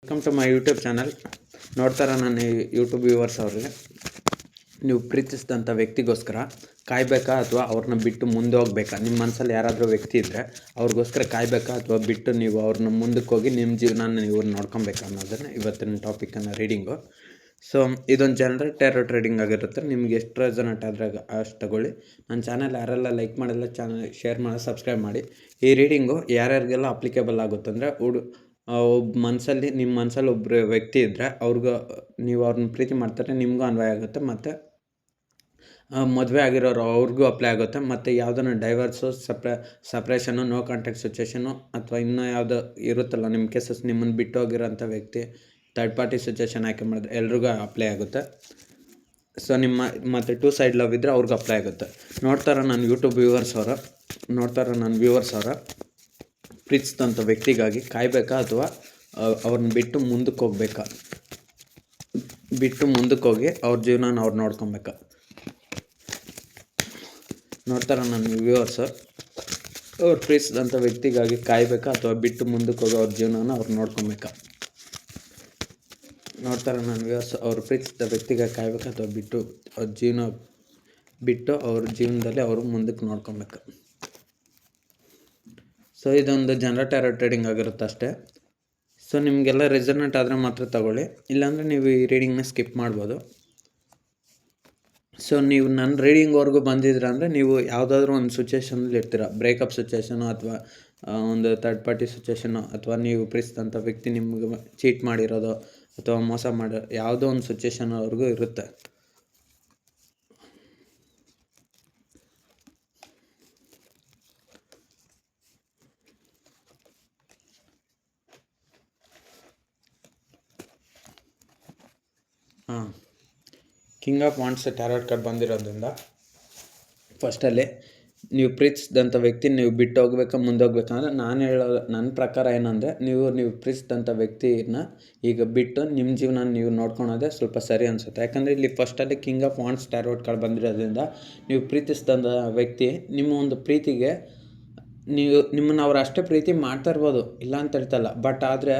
Welcome to my YouTube channel. ನೋಡ್ತಾರ ನನ್ನ YouTube viewers ಅವ್ರಿಗೆ, ನೀವು ಪ್ರೀತಿಸಿದಂಥ ವ್ಯಕ್ತಿಗೋಸ್ಕರ ಕಾಯಬೇಕಾ ಅಥವಾ ಅವ್ರನ್ನ ಬಿಟ್ಟು ಮುಂದೆ ಹೋಗ್ಬೇಕಾ? ನಿಮ್ಮ ಮನಸ್ಸಲ್ಲಿ ಯಾರಾದರೂ ವ್ಯಕ್ತಿ ಇದ್ದರೆ ಅವ್ರಿಗೋಸ್ಕರ ಕಾಯಬೇಕಾ ಅಥವಾ ಬಿಟ್ಟು ನೀವು ಅವ್ರನ್ನ ಮುಂದಕ್ಕೆ ಹೋಗಿ ನಿಮ್ಮ ಜೀವನ ನೀವು ನೋಡ್ಕೊಬೇಕಾ ಅನ್ನೋದನ್ನು ಇವತ್ತಿನ ಟಾಪಿಕನ್ನು ರೀಡಿಂಗು. ಸೊ ಇದೊಂದು ಜನರಲ್ ಟ್ಯಾರೋ ಟ್ರೇಡಿಂಗ್ ಆಗಿರುತ್ತೆ. ನಿಮ್ಗೆ ಎಷ್ಟು ರೆಸನೇಟ್ ಆದರೆ ಅಷ್ಟು ತಗೊಳ್ಳಿ. ನನ್ನ ಚಾನಲ್ ಯಾರೆಲ್ಲ ಲೈಕ್ ಮಾಡಿಲ್ಲ ಚಾನಲ್ ಶೇರ್ ಮಾಡಿ ಸಬ್ಸ್ಕ್ರೈಬ್ ಮಾಡಿ. ಈ ರೀಡಿಂಗು ಯಾರ್ಯಾರಿಗೆಲ್ಲ ಅಪ್ಲಿಕೇಬಲ್ ಆಗುತ್ತೆ ಅಂದರೆ ನಿಮ್ಮ ಮನಸ್ಸಲ್ಲಿ ಒಬ್ಬರು ವ್ಯಕ್ತಿ ಇದ್ದರೆ ನೀವು ಅವ್ರನ್ನ ಪ್ರೀತಿ ಮಾಡ್ತಾರೆ, ನಿಮಗೂ ಅನ್ವಯ ಆಗುತ್ತೆ. ಮತ್ತು ಮದುವೆ ಆಗಿರೋರು ಅವ್ರಿಗೂ ಅಪ್ಲೈ ಆಗುತ್ತೆ. ಮತ್ತು ಯಾವುದನ್ನು ಡೈವರ್ಸು ಸಪ್ರೇಷನು ನೋ ಕಾಂಟ್ಯಾಕ್ಟ್ ಸಿಚುವೇಷನು ಅಥವಾ ಇನ್ನೂ ಯಾವುದೋ ಇರುತ್ತಲ್ಲ ನಿಮ್ಮ ಕೇಸಸ್, ನಿಮ್ಮನ್ನು ಬಿಟ್ಟು ಹೋಗಿರೋಂಥ ವ್ಯಕ್ತಿ ಥರ್ಡ್ ಪಾರ್ಟಿ ಸಿಚುವೇಷನ್ ಆಯ್ಕೆ ಮಾಡಿದ್ರೆ ಎಲ್ರಿಗೂ ಅಪ್ಲೈ ಆಗುತ್ತೆ. ಸೊ ಮತ್ತು 2 ಸೈಡ್ ಲವ್ ಇದ್ದರೆ ಅವ್ರಿಗೂ ಅಪ್ಲೈ ಆಗುತ್ತೆ. ನೋಡ್ತಾರ ನನ್ನ ಯೂಟ್ಯೂಬ್ ವ್ಯೂವರ್ಸ್ ಅವರ ಪ್ರೀತಿಸಿದಂಥ ವ್ಯಕ್ತಿಗಾಗಿ ಕಾಯಬೇಕಾ ಅಥವಾ ಅವ್ರನ್ನ ಬಿಟ್ಟು ಮುಂದಕ್ಕೆ ಹೋಗ್ಬೇಕಾ? ಬಿಟ್ಟು ಮುಂದಕ್ಕೆ ಹೋಗಿ ಅವ್ರ ಜೀವನ ಅವ್ರು ನೋಡ್ಕೊಬೇಕಾ? ನೋಡ್ತಾರ ನನ್ನ ವ್ಯೂವರ್ಸ್ ಅವ್ರು ಪ್ರೀತಿಸಿದಂಥ ವ್ಯಕ್ತಿಗಾಗಿ ಕಾಯಬೇಕಾ ಅಥವಾ ಬಿಟ್ಟು ಮುಂದಕ್ಕೆ ಹೋಗಿ ಅವ್ರ ಜೀವನ ಅವ್ರು ನೋಡ್ಕೊಬೇಕಾ? ನೋಡ್ತಾರೆ ನನ್ನ ವ್ಯೂವರ್ಸ್ ಅವ್ರು ಪ್ರೀತಿಸಿದ ವ್ಯಕ್ತಿಗಾಗಿ ಕಾಯಬೇಕಾ ಅಥವಾ ಬಿಟ್ಟು ಅವ್ರ ಜೀವನದಲ್ಲಿ ಅವರು ಮುಂದಕ್ಕೆ ನೋಡ್ಕೊಬೇಕು. ಸೊ ಇದೊಂದು ಜನರಲ್ ಟ್ಯಾರೋ ಟ್ರೇಡಿಂಗ್ ಆಗಿರುತ್ತೆ ಅಷ್ಟೇ. ಸೊ ನಿಮಗೆಲ್ಲ ರೆಸನೇಟ್ ಆದರೆ ಮಾತ್ರ ತಗೊಳ್ಳಿ, ಇಲ್ಲಾಂದರೆ ನೀವು ಈ ರೀಡಿಂಗ್ನ ಸ್ಕಿಪ್ ಮಾಡ್ಬೋದು. ಸೊ ನೀವು ನನ್ನ ರೀಡಿಂಗ್ವರೆಗೂ ಬಂದಿದ್ದೀರ ಅಂದರೆ ನೀವು ಯಾವುದಾದ್ರೂ ಒಂದು ಸಿಚುವೇಷನಲ್ಲಿ ಇರ್ತೀರ, ಬ್ರೇಕಪ್ ಸಿಚುವೇಷನು ಅಥವಾ ಒಂದು ಥರ್ಡ್ ಪಾರ್ಟಿ ಸಿಚುವೇಷನು ಅಥವಾ ನೀವು ಪ್ರೀತಿಸಿದಂಥ ವ್ಯಕ್ತಿ ನಿಮ್ಗೆ ಚೀಟ್ ಮಾಡಿರೋದು ಅಥವಾ ಮೋಸ ಮಾಡೋ ಯಾವುದೋ ಒಂದು ಸಿಚುವೇಷನ್ವರೆಗೂ ಇರುತ್ತೆ. King of wands tarot card ಬಂದಿರೋದ್ರಿಂದ ಫಸ್ಟಲ್ಲಿ ನೀವು ಪ್ರೀತಿಸಿದಂಥ ವ್ಯಕ್ತಿ ನೀವು ಬಿಟ್ಟು ಹೋಗ್ಬೇಕಾ ಮುಂದೆ ಹೋಗ್ಬೇಕಂದ್ರೆ ನನ್ನ ಪ್ರಕಾರ ಏನಂದರೆ ನೀವು ಪ್ರೀತಿಸಿದಂಥ ವ್ಯಕ್ತಿನ ಈಗ ಬಿಟ್ಟು ನಿಮ್ಮ ಜೀವನ ನೀವು ನೋಡ್ಕೊಳೋದೇ ಸ್ವಲ್ಪ ಸರಿ ಅನಿಸುತ್ತೆ. ಯಾಕಂದರೆ ಇಲ್ಲಿ ಫಸ್ಟಲ್ಲಿ king of wands tarot card ಬಂದಿರೋದ್ರಿಂದ ನೀವು ಪ್ರೀತಿಸಿದಂಥ ವ್ಯಕ್ತಿ ನಿಮ್ಮ ಒಂದು ಪ್ರೀತಿಗೆ ನಿಮ್ಮನ್ನು ಅವ್ರು ಅಷ್ಟೇ ಪ್ರೀತಿ ಮಾಡ್ತಾ ಇರ್ಬೋದು, ಇಲ್ಲ ಅಂತ ಹೇಳ್ತಲ್ಲ. ಬಟ್ ಆದರೆ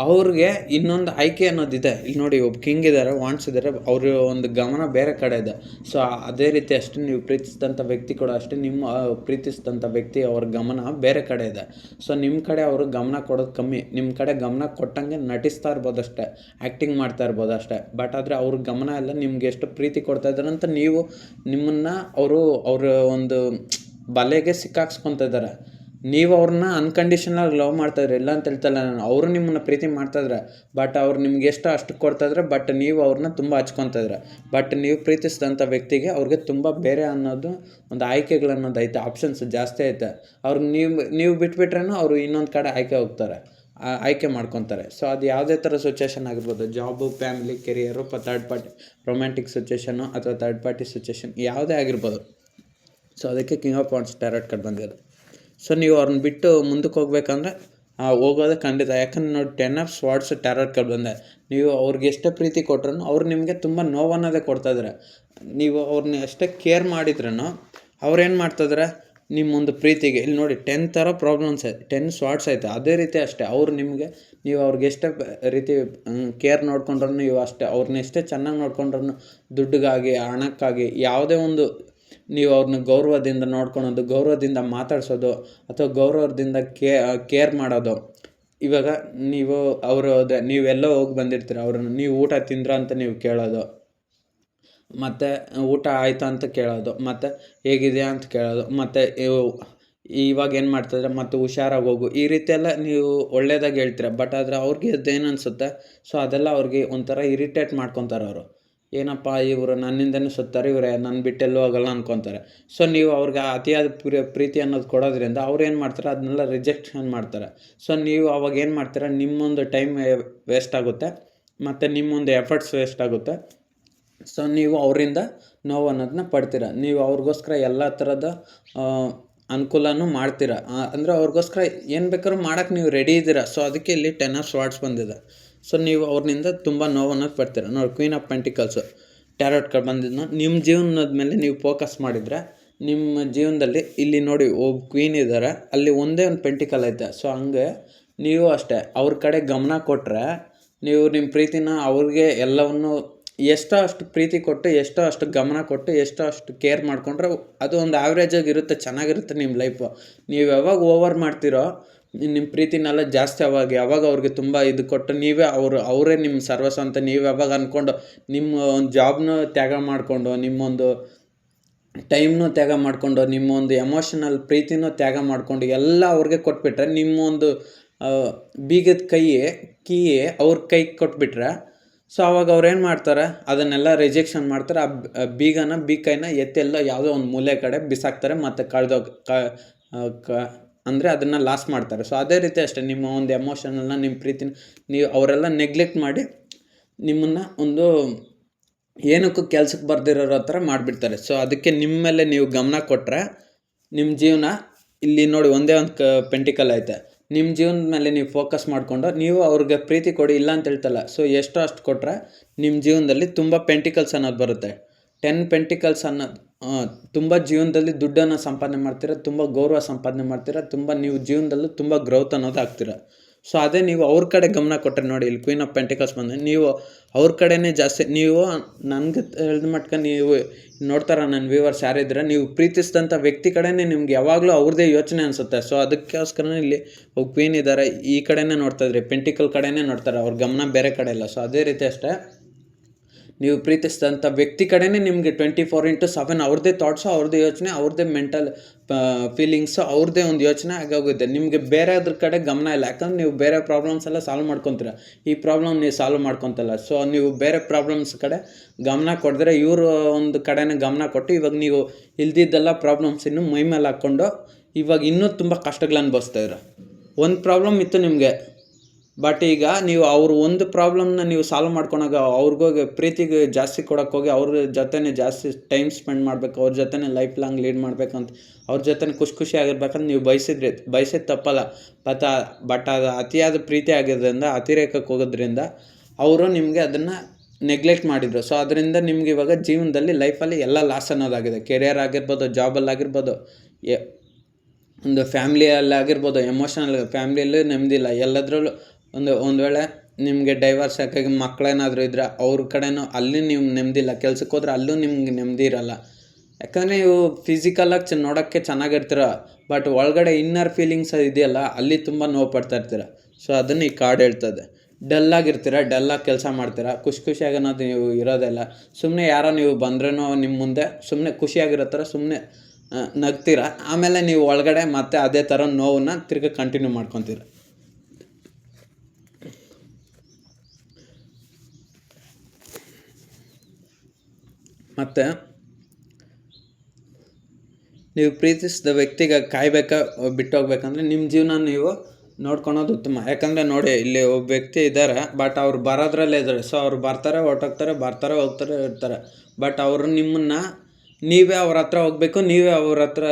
ಅವ್ರಿಗೆ ಇನ್ನೊಂದು ಆಯ್ಕೆ ಅನ್ನೋದಿದೆ. ಇಲ್ಲಿ ನೋಡಿ, ಒಬ್ಬ ಕಿಂಗ್ ಇದ್ದಾರೆ, ವಾಂಡ್ಸ್ ಇದ್ದಾರೆ, ಅವ್ರ ಒಂದು ಗಮನ ಬೇರೆ ಕಡೆ ಇದೆ. ಸೊ ಅದೇ ರೀತಿ ಅಷ್ಟೇ ನೀವು ಪ್ರೀತಿಸಿದಂಥ ವ್ಯಕ್ತಿ ಕೂಡ ಅಷ್ಟೇ, ನಿಮ್ಮ ಪ್ರೀತಿಸಿದಂಥ ವ್ಯಕ್ತಿ ಅವ್ರ ಗಮನ ಬೇರೆ ಕಡೆ ಇದೆ. ಸೊ ನಿಮ್ಮ ಕಡೆ ಅವರು ಗಮನ ಕೊಡೋದು ಕಮ್ಮಿ, ನಿಮ್ಮ ಕಡೆ ಗಮನ ಕೊಟ್ಟಂಗೆ ನಟಿಸ್ತಾ ಇರ್ಬೋದು ಅಷ್ಟೇ, ಆ್ಯಕ್ಟಿಂಗ್ ಮಾಡ್ತಾ ಇರ್ಬೋದು ಅಷ್ಟೇ. ಬಟ್ ಆದರೆ ಅವ್ರ ಗಮನ ಎಲ್ಲ ನಿಮ್ಗೆ ಎಷ್ಟು ಪ್ರೀತಿ ಕೊಡ್ತಾ ಇದ್ದಾರೆ ಅಂತ ನಿಮ್ಮನ್ನು ಅವ್ರ ಒಂದು ಬಲೆಗೆ ಸಿಕ್ಕಾಕ್ಸ್ಕೊತಾ ಇದ್ದಾರೆ. ನೀವು ಅವ್ರನ್ನ ಅನ್ಕಂಡೀಷನಲ್ ಲವ್ ಮಾಡ್ತಾಯಿದ್ರೆ, ಇಲ್ಲ ಅಂತ ಹೇಳ್ತಲ್ಲ ನಾನು, ಅವರು ನಿಮ್ಮನ್ನು ಪ್ರೀತಿ ಮಾಡ್ತಾಯಿದ್ರೆ. ಬಟ್ ಅವ್ರು ನಿಮ್ಗೆ ಅಷ್ಟು ಕೊಡ್ತಾಯಿದ್ರೆ, ಬಟ್ ನೀವು ಅವ್ರನ್ನ ತುಂಬ ಹಚ್ಕೊತಾಯಿದ್ರೆ. ಬಟ್ ನೀವು ಪ್ರೀತಿಸಿದಂಥ ವ್ಯಕ್ತಿಗೆ ಅವ್ರಿಗೆ ತುಂಬ ಬೇರೆ ಅನ್ನೋದು ಒಂದು ಆಯ್ಕೆಗಳು ಅನ್ನೋದು ಐತೆ, ಆಪ್ಷನ್ಸ್ ಜಾಸ್ತಿ ಐತೆ. ಅವ್ರಿಗೆ ನೀವು ಬಿಟ್ಬಿಟ್ರೇನು ಅವರು ಇನ್ನೊಂದು ಕಡೆ ಆಯ್ಕೆ ಮಾಡ್ಕೊತಾರೆ. ಸೊ ಅದು ಯಾವುದೇ ಥರ ಸಿಚುವೇಷನ್ ಆಗಿರ್ಬೋದು, job, family, career, third party romantic situation ಅಥವಾ ಥರ್ಡ್ ಪಾರ್ಟಿ ಸಿಚುವೇಷನ್ ಯಾವುದೇ ಆಗಿರ್ಬೋದು. ಸೊ ಅದಕ್ಕೆ king of wands tarot card ಬಂದಿರೋದು. ಸೊ ನೀವು ಅವ್ರನ್ನ ಬಿಟ್ಟು ಮುಂದಕ್ಕೆ ಹೋಗ್ಬೇಕಂದ್ರೆ ಹೋಗೋದೇ ಖಂಡಿತ. ಯಾಕಂದ್ರೆ ನೋಡಿ, 10 ಆಫ್ ಸ್ವಾರ್ಡ್ಸ್ ಟ್ಯಾರೋಟ್ ಕಾರ್ಡ್ ಬಂದೆ. ನೀವು ಅವ್ರಿಗೆ ಎಷ್ಟೇ ಪ್ರೀತಿ ಕೊಟ್ರೂ ಅವ್ರು ನಿಮಗೆ ತುಂಬ ನೋವನ್ನೋದೇ ಕೊಡ್ತಾಯಿದ್ದಾರೆ. ನೀವು ಅವ್ರನ್ನ ಎಷ್ಟೇ ಕೇರ್ ಮಾಡಿದ್ರೂ ಅವ್ರೇನು ಮಾಡ್ತಾಯಿದ್ದಾರೆ ನಿಮ್ಮೊಂದು ಪ್ರೀತಿಗೆ. ಇಲ್ಲಿ ನೋಡಿ, 10 ಥರ ಪ್ರಾಬ್ಲಮ್ಸ್ ಐತೆ, 10 ಸ್ವಾರ್ಡ್ಸ್ ಐತೆ. ಅದೇ ರೀತಿ ಅಷ್ಟೇ ಅವ್ರು ನೀವು ಅವ್ರಿಗೆ ಎಷ್ಟೇ ರೀತಿ ಕೇರ್ ನೋಡ್ಕೊಂಡ್ರೂ, ನೀವು ಅಷ್ಟೇ ಅವ್ರನ್ನ ಎಷ್ಟೇ ಚೆನ್ನಾಗಿ ನೋಡ್ಕೊಂಡ್ರೂ, ದುಡ್ಡಿಗಾಗಿ, ಹಣಕ್ಕಾಗಿ, ಯಾವುದೇ ಒಂದು ನೀವು ಅವ್ರನ್ನ ಗೌರವದಿಂದ ನೋಡ್ಕೊಳೋದು, ಗೌರವದಿಂದ ಮಾತಾಡ್ಸೋದು ಅಥವಾ ಗೌರವದಿಂದ ಕೇರ್ ಮಾಡೋದು. ಇವಾಗ ನೀವೆಲ್ಲೋ ಹೋಗಿ ಬಂದಿರ್ತೀರ, ಅವ್ರನ್ನ ನೀವು ಊಟ ತಿಂದ್ರ ಅಂತ ನೀವು ಕೇಳೋದು, ಮತ್ತು ಊಟ ಆಯಿತಾ ಅಂತ ಕೇಳೋದು, ಮತ್ತು ಹೇಗಿದೆಯಾ ಅಂತ ಕೇಳೋದು, ಮತ್ತು ಇವಾಗ ಏನು ಮಾಡ್ತಾಯಿದ್ರೆ ಮತ್ತು ಹುಷಾರಾಗಿ ಹೋಗು, ಈ ರೀತಿ ಎಲ್ಲ ನೀವು ಒಳ್ಳೆಯದಾಗಿ ಹೇಳ್ತೀರ. ಬಟ್ ಆದರೆ ಅವ್ರಿಗೆ ಅದೇನು ಅನಿಸುತ್ತೆ, ಸೊ ಅದೆಲ್ಲ ಅವ್ರಿಗೆ ಒಂಥರ ಇರಿಟೇಟ್ ಮಾಡ್ಕೊತಾರೆ. ಅವರು ಏನಪ್ಪ ಇವರು ನನ್ನಿಂದನೇ ಸುತ್ತಾರೆ, ಇವರು ನನ್ನ ಬಿಟ್ಟೆಲ್ಲೂ ಹೋಗಲ್ಲ ಅನ್ಕೊತಾರೆ. ಸೊ ನೀವು ಅವ್ರಿಗೆ ಅತಿಯಾದ ಪ್ರೀತಿ ಅನ್ನೋದು ಕೊಡೋದ್ರಿಂದ ಅವ್ರು ಏನು ಮಾಡ್ತಾರೆ, ಅದನ್ನೆಲ್ಲ ರಿಜೆಕ್ಷನ್ ಮಾಡ್ತಾರೆ. ಸೊ ನೀವು ಅವಾಗ ಏನು ಮಾಡ್ತೀರ, ನಿಮ್ಮೊಂದು ಟೈಮ್ ವೇಸ್ಟ್ ಆಗುತ್ತೆ ಮತ್ತು ನಿಮ್ಮೊಂದು ಎಫರ್ಟ್ಸ್ ವೇಸ್ಟ್ ಆಗುತ್ತೆ. ಸೊ ನೀವು ಅವರಿಂದ ನೋವು ಅನ್ನೋದನ್ನ ಪಡ್ತೀರ. ನೀವು ಅವ್ರಿಗೋಸ್ಕರ ಎಲ್ಲ ಥರದ ಅನುಕೂಲನೂ ಮಾಡ್ತೀರ, ಅಂದರೆ ಅವ್ರಿಗೋಸ್ಕರ ಏನು ಬೇಕಾದ್ರೂ ಮಾಡೋಕ್ಕೆ ನೀವು ರೆಡಿ ಇದ್ದೀರ. ಸೊ ಅದಕ್ಕೆ ಇಲ್ಲಿ 10 ಆಫ್ ಸ್ವಾರ್ಡ್ಸ್ ಬಂದಿದೆ. ಸೊ ನೀವು ಅವ್ರನಿಂದ ತುಂಬ ನೋವನ್ನು ಪಡ್ತೀರ. ನೋಡಿ, ಕ್ವೀನ್ ಆಫ್ ಪೆಂಟಿಕಲ್ಸು ಟ್ಯಾರೋಟ್ ಕಾರ್ಡ್ ಬಂದಿದ್ದು ನಿಮ್ಮ ಜೀವನದ ಮೇಲೆ ನೀವು ಫೋಕಸ್ ಮಾಡಿದರೆ ನಿಮ್ಮ ಜೀವನದಲ್ಲಿ ಇಲ್ಲಿ ನೋಡಿ ಒಬ್ಬ ಕ್ವೀನ್ ಇದ್ದಾರೆ, ಅಲ್ಲಿ ಒಂದೇ ಒಂದು ಪೆಂಟಿಕಲ್ ಐತೆ. ಸೊ ಹಂಗೆ ನೀವು ಅಷ್ಟೇ ಅವ್ರ ಕಡೆ ಗಮನ ಕೊಟ್ಟರೆ ನೀವು ನಿಮ್ಮ ಪ್ರೀತಿನ ಅವ್ರಿಗೆ ಎಲ್ಲವನ್ನು ಎಷ್ಟೋ ಅಷ್ಟು ಪ್ರೀತಿ ಕೊಟ್ಟು ಎಷ್ಟೋ ಅಷ್ಟು ಗಮನ ಕೊಟ್ಟು ಎಷ್ಟೋ ಅಷ್ಟು ಕೇರ್ ಮಾಡಿಕೊಂಡ್ರೆ ಅದು ಒಂದು ಆ್ಯಾವ್ರೇಜಾಗಿ ಇರುತ್ತೆ, ಚೆನ್ನಾಗಿರುತ್ತೆ ನಿಮ್ಮ ಲೈಫು. ನೀವು ಯಾವಾಗ ಓವರ್ ಮಾಡ್ತೀರೋ ನಿಮ್ಮ ಪ್ರೀತಿನೆಲ್ಲ ಜಾಸ್ತಿ ಯಾವಾಗ ಅವ್ರಿಗೆ ತುಂಬ ಇದು ಕೊಟ್ಟು ನೀವೇ ಅವರೇ ನಿಮ್ಮ ಸರ್ವಸ್ವ ಅಂತ ನೀವು ಯಾವಾಗ ಅಂದ್ಕೊಂಡು ನಿಮ್ಮ ಒಂದು ಜಾಬ್ನ ತ್ಯಾಗ ಮಾಡಿಕೊಂಡು ನಿಮ್ಮೊಂದು ಟೈಮ್ನೂ ತ್ಯಾಗ ಮಾಡಿಕೊಂಡು ನಿಮ್ಮೊಂದು ಎಮೋಷನಲ್ ಪ್ರೀತಿನೂ ತ್ಯಾಗ ಮಾಡಿಕೊಂಡು ಎಲ್ಲ ಅವ್ರಿಗೆ ಕೊಟ್ಬಿಟ್ರೆ ನಿಮ್ಮೊಂದು ಬೀಗದ ಕೀ ಅವ್ರ ಕೈಗೆ ಕೊಟ್ಬಿಟ್ರೆ ಸೊ ಅವಾಗ ಅವ್ರು ಏನು ಮಾಡ್ತಾರೆ, ಅದನ್ನೆಲ್ಲ ರಿಜೆಕ್ಷನ್ ಮಾಡ್ತಾರೆ. ಆ ಬೀಗೈನ ಎತ್ತೆಲ್ಲ ಯಾವುದೋ ಒಂದು ಮೂಲೆ ಕಡೆ ಬಿಸಾಕ್ತಾರೆ ಮತ್ತು ಅಂದರೆ ಅದನ್ನು ಲಾಸ್ ಮಾಡ್ತಾರೆ. ಸೊ ಅದೇ ರೀತಿ ಅಷ್ಟೇ ನಿಮ್ಮ ಒಂದು ಎಮೋಷನಲ್ನ ನಿಮ್ಮ ಪ್ರೀತಿನ ನೀವು ಅವರೆಲ್ಲ ನೆಗ್ಲೆಕ್ಟ್ ಮಾಡಿ ನಿಮ್ಮನ್ನು ಒಂದು ಏನಕ್ಕೂ ಕೆಲ್ಸಕ್ಕೆ ಬರ್ದಿರೋರ ಹತ್ರ ಮಾಡಿಬಿಡ್ತಾರೆ. ಸೊ ಅದಕ್ಕೆ ನಿಮ್ಮ ಮೇಲೆ ನೀವು ಗಮನ ಕೊಟ್ಟರೆ ನಿಮ್ಮ ಜೀವನ ಇಲ್ಲಿ ನೋಡಿ ಒಂದೇ ಒಂದು ಪೆಂಟಿಕಲ್ ಐತೆ. ನಿಮ್ಮ ಜೀವನದ ಮೇಲೆ ನೀವು ಫೋಕಸ್ ಮಾಡಿಕೊಂಡು ನೀವು ಅವ್ರಿಗೆ ಪ್ರೀತಿ ಕೊಡಿ, ಇಲ್ಲ ಅಂತ ಹೇಳ್ತಲ್ಲ. ಸೊ ಎಷ್ಟೋ ಅಷ್ಟು ಕೊಟ್ಟರೆ ನಿಮ್ಮ ಜೀವನದಲ್ಲಿ ತುಂಬ ಪೆಂಟಿಕಲ್ಸ್ ಅನ್ನೋದು ಬರುತ್ತೆ. 10 ಪೆಂಟಿಕಲ್ಸ್ ಅನ್ನೋದು ತುಂಬ ಜೀವನದಲ್ಲಿ ದುಡ್ಡನ್ನು ಸಂಪಾದನೆ ಮಾಡ್ತೀರ, ತುಂಬ ಗೌರವ ಸಂಪಾದನೆ ಮಾಡ್ತೀರ, ತುಂಬ ನೀವು ಜೀವನದಲ್ಲೂ ತುಂಬ ಗ್ರೌತ್ ಅನ್ನೋದು ಆಗ್ತೀರ. ಸೊ ಅದೇ ನೀವು ಅವ್ರ ಕಡೆ ಗಮನ ಕೊಟ್ಟರೆ ನೋಡಿ, ಇಲ್ಲಿ ಕ್ವೀನ್ ಆಫ್ ಪೆಂಟಿಕಲ್ಸ್ ಬಂದರೆ ನೀವು ಅವ್ರ ಕಡೆನೇ ಜಾಸ್ತಿ. ನೀವು ನನಗೆ ಹೇಳಿದ ಮಟ್ಟ ನೀವು ನೋಡ್ತಾರ ನನ್ನ ವ್ಯೂವರ್ಸ್ ಯಾರಿದ್ರೆ, ನೀವು ಪ್ರೀತಿಸಿದಂಥ ವ್ಯಕ್ತಿ ಕಡೆನೇ ನಿಮ್ಗೆ ಯಾವಾಗಲೂ ಅವ್ರದ್ದೇ ಯೋಚನೆ ಅನಿಸುತ್ತೆ. ಸೊ ಅದಕ್ಕೋಸ್ಕರನೇ ಇಲ್ಲಿ ಕ್ವೀನ್ ಇದ್ದಾರೆ, ಈ ಕಡೆನೇ ನೋಡ್ತಾಯಿದ್ರಿ, ಪೆಂಟಿಕಲ್ ಕಡೆನೇ ನೋಡ್ತಾರೆ, ಅವ್ರ ಗಮನ ಬೇರೆ ಕಡೆ ಇಲ್ಲ. ಸೊ ಅದೇ ರೀತಿ ಅಷ್ಟೇ ನೀವು ಪ್ರೀತಿಸಿದಂಥ ವ್ಯಕ್ತಿ ಕಡೆನೇ ನಿಮಗೆ 24/7 ಅವ್ರದ್ದೇ ಥಾಟ್ಸು, ಅವ್ರದ್ದೇ ಯೋಚನೆ, ಅವ್ರದ್ದೇ ಮೆಂಟಲ್ ಫೀಲಿಂಗ್ಸು, ಅವ್ರದ್ದೇ ಒಂದು ಯೋಚನೆ ಆಗೋಗುತ್ತೆ. ನಿಮಗೆ ಬೇರೆ ಅದ್ರ ಕಡೆ ಗಮನ ಇಲ್ಲ, ಯಾಕಂದ್ರೆ ನೀವು ಬೇರೆ ಪ್ರಾಬ್ಲಮ್ಸ್ ಎಲ್ಲ ಸಾಲ್ವ್ ಮಾಡ್ಕೊತೀರ, ಈ ಪ್ರಾಬ್ಲಮ್ ನೀವು ಸಾಲ್ವ್ ಮಾಡ್ಕೊತಲ್ಲ. ಸೊ ನೀವು ಬೇರೆ ಪ್ರಾಬ್ಲಮ್ಸ್ ಕಡೆ ಗಮನ ಕೊಡಿದ್ರೆ ಇವರು ಒಂದು ಕಡೆನೇ ಗಮನ ಕೊಟ್ಟು ಇವಾಗ ನೀವು ಇಲ್ದಿದ್ದೆಲ್ಲ ಪ್ರಾಬ್ಲಮ್ಸ್ ಇನ್ನೂ ಮೈ ಮೇಲೆ ಹಾಕ್ಕೊಂಡು ಇವಾಗ ಇನ್ನೂ ತುಂಬ ಕಷ್ಟಗಳು ಅನುಭವಿಸ್ತಾಯಿದ್ರು. ಒಂದು ಪ್ರಾಬ್ಲಮ್ ಇತ್ತು ನಿಮಗೆ, ಬಟ್ ಈಗ ನೀವು ಅವರು ಒಂದು ಪ್ರಾಬ್ಲಮ್ನ ನೀವು ಸಾಲ್ವ್ ಮಾಡ್ಕೊಳಾಗ ಅವ್ರಿಗೋಗಿ ಪ್ರೀತಿಗೆ ಜಾಸ್ತಿ ಕೊಡೋಕ್ಕೋಗಿ ಅವ್ರ ಜೊತೆನೇ ಜಾಸ್ತಿ ಟೈಮ್ ಸ್ಪೆಂಡ್ ಮಾಡಬೇಕು, ಅವ್ರ ಜೊತೆನೇ ಲೈಫ್ ಲಾಂಗ್ ಲೀಡ್ ಮಾಡಬೇಕಂತ, ಅವ್ರ ಜೊತೆ ಖುಷಿಯಾಗಿರ್ಬೇಕಂತ ನೀವು ಬಯಸಿದ ತಪ್ಪಲ್ಲ. ಬಟ್ ಅದು ಅತಿಯಾದ ಪ್ರೀತಿ ಆಗಿರೋದ್ರಿಂದ, ಅತಿರೇಕಕ್ಕೆ ಹೋಗೋದ್ರಿಂದ ಅವರು ನಿಮಗೆ ಅದನ್ನು ನೆಗ್ಲೆಕ್ಟ್ ಮಾಡಿದರು. ಸೊ ಅದರಿಂದ ನಿಮ್ಗೆ ಇವಾಗ ಜೀವನದಲ್ಲಿ ಲೈಫಲ್ಲಿ ಎಲ್ಲ ಲಾಸ್ ಅನ್ನೋದಾಗಿದೆ. ಕೆರಿಯರ್ ಆಗಿರ್ಬೋದು, ಜಾಬಲ್ಲಾಗಿರ್ಬೋದು, ಒಂದು ಫ್ಯಾಮ್ಲಿಯಲ್ಲಾಗಿರ್ಬೋದು, ಎಮೋಷನಲ್ ಫ್ಯಾಮ್ಲಿಯಲ್ಲೂ ನೆಮ್ಮದಿಲ್ಲ, ಎಲ್ಲದರಲ್ಲೂ ಒಂದು ವೇಳೆ ನಿಮಗೆ ಡೈವರ್ಸ್ ಯಾಕಾಗಿ ಮಕ್ಕಳೇನಾದರೂ ಇದ್ದರೆ ಅವ್ರ ಕಡೆನೂ ಅಲ್ಲಿ ನೀವು ನೆಮ್ಮದಿಲ್ಲ, ಕೆಲ್ಸಕ್ಕೆ ಹೋದ್ರೆ ಅಲ್ಲೂ ನಿಮ್ಗೆ ನೆಮ್ಮದಿ ಇರೋಲ್ಲ. ಯಾಕಂದರೆ ನೀವು ಫಿಸಿಕಲಾಗಿ ನೋಡೋಕ್ಕೆ ಚೆನ್ನಾಗಿರ್ತೀರ, ಬಟ್ ಒಳಗಡೆ ಇನ್ನರ್ ಫೀಲಿಂಗ್ಸ್ ಇದೆಯಲ್ಲ ಅಲ್ಲಿ ತುಂಬ ನೋವು ಪಡ್ತಾ ಇರ್ತೀರ. ಸೊ ಅದನ್ನು ಈ ಕಾರ್ಡ್ ಹೇಳ್ತದೆ. ಡಲ್ಲಾಗಿರ್ತೀರ, ಡಲ್ಲಾಗಿ ಕೆಲಸ ಮಾಡ್ತೀರ, ಖುಷಿಯಾಗಿ ಅನ್ನೋದು ನೀವು ಇರೋದಿಲ್ಲ. ಸುಮ್ಮನೆ ಯಾರೋ ನೀವು ಬಂದ್ರೂ ನಿಮ್ಮ ಮುಂದೆ ಸುಮ್ಮನೆ ಖುಷಿಯಾಗಿರೋ ಥರ ಸುಮ್ಮನೆ ನಗ್ತೀರ, ಆಮೇಲೆ ನೀವು ಒಳಗಡೆ ಮತ್ತೆ ಅದೇ ಥರ ನೋವನ್ನು ತಿರ್ಗಿ ಕಂಟಿನ್ಯೂ ಮಾಡ್ಕೊತೀರ. ಮತ್ತು ನೀವು ಪ್ರೀತಿಸಿದ ವ್ಯಕ್ತಿಗೆ ಬಿಟ್ಟೋಗ್ಬೇಕಂದ್ರೆ ನಿಮ್ಮ ಜೀವನ ನೀವು ನೋಡ್ಕೊಳೋದು ಉತ್ತಮ. ಯಾಕಂದರೆ ನೋಡಿ, ಇಲ್ಲಿ ಒಬ್ಬ ವ್ಯಕ್ತಿ ಇದ್ದಾರೆ, ಬಟ್ ಅವ್ರು ಬರೋದ್ರಲ್ಲೇ ಇದ್ದಾರೆ. ಸೊ ಅವ್ರು ಬರ್ತಾರೆ ಹೋಗ್ತಾರೆ ಇರ್ತಾರೆ, ಬಟ್ ಅವರು ನಿಮ್ಮನ್ನು ನೀವೇ ಅವ್ರ ಹತ್ರ ಹೋಗಬೇಕು, ನೀವೇ ಅವ್ರ ಹತ್ರ